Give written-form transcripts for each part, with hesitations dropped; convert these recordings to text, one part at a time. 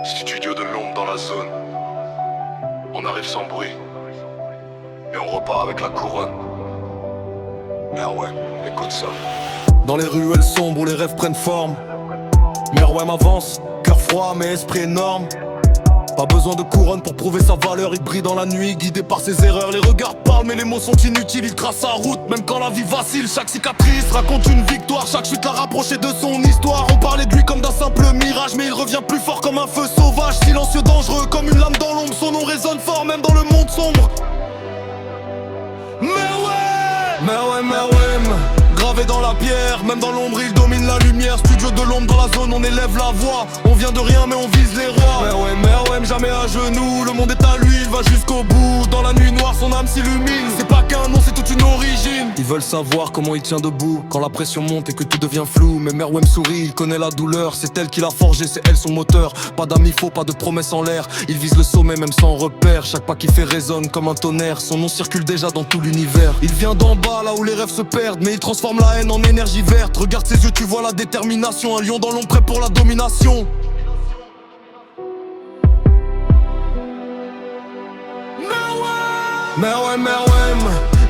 Studio de l'ombre dans la zone. On arrive sans bruit. Et on repart avec la couronne. Ah ouais, écoute ça. Dans les ruelles sombres où les rêves prennent forme, Merwem avance, cœur froid mais esprit énorme. Pas besoin de couronne pour prouver sa valeur. Il brille dans la nuit, guidé par ses erreurs. Les regards parlent mais les mots sont inutiles. Il trace sa route, même quand la vie vacille. Chaque cicatrice raconte une victoire. Chaque chute l'a rapproché de son histoire. On parlait de lui comme d'un simple mirage, mais il revient plus fort comme un feu sauvage. Silencieux, dangereux, comme une lame dans l'ombre. Son nom résonne fort même dans le monde sombre. Merwem, gravé dans la pierre, même dans l'ombre il domine la lumière. Studio de l'ombre dans la zone, on élève la voix. On vient de rien mais on vise les rois. Merwem, jamais à genoux, le monde est à lui, il va jusqu'au bout. Dans la nuit noire son âme s'illumine. C'est pas qu'un nom, c'est toute une origine. Ils veulent savoir comment il tient debout quand la pression monte et que tout devient flou. Mais Merwem sourit, il connaît la douleur. C'est elle qui l'a forgé, c'est elle son moteur. Pas d'amis faux, pas de promesses en l'air. Il vise le sommet même sans repère. Chaque pas qu'il fait résonne comme un tonnerre. Son nom circule déjà dans tout l'univers. Il vient d'en bas, là où les rêves se perdent, mais il transforme la haine en énergie verte. Regarde ses yeux, tu vois la détermination. Un lion dans l'ombre prêt pour la domination. Merwem,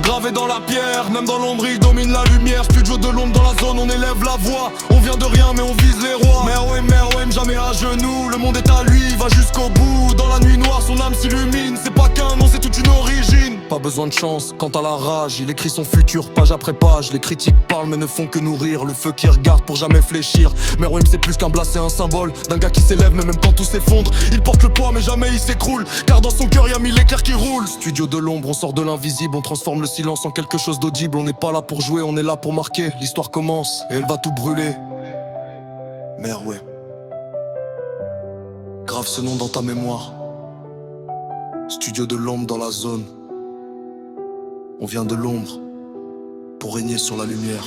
gravé dans la pierre, même dans l'ombre il domine la lumière. Studio de l'ombre dans la zone, on élève la voix. On vient de rien mais on vise les rois. Merwem, jamais à genoux, le monde est à lui, il va jusqu'au bout. Dans la nuit noire son âme s'illumine. C'est pas qu'un nom, c'est toute une origine. Pas besoin de chance, quant à la rage, il écrit son futur page après page. Les critiques parlent mais ne font que nourrir le feu qui regarde pour jamais fléchir. Merwem c'est plus qu'un blas, c'est un symbole d'un gars qui s'élève mais même quand tout s'effondre. Il porte le poids mais jamais il s'écroule, car dans son cœur y'a mille éclairs qui roulent. Studio de l'ombre, on sort de l'invisible, on transforme le silence en quelque chose d'audible. On n'est pas là pour jouer, on est là pour marquer. L'histoire commence et elle va tout brûler. Merwem, grave ce nom dans ta mémoire. Studio de l'ombre dans la zone. On vient de l'ombre pour régner sur la lumière.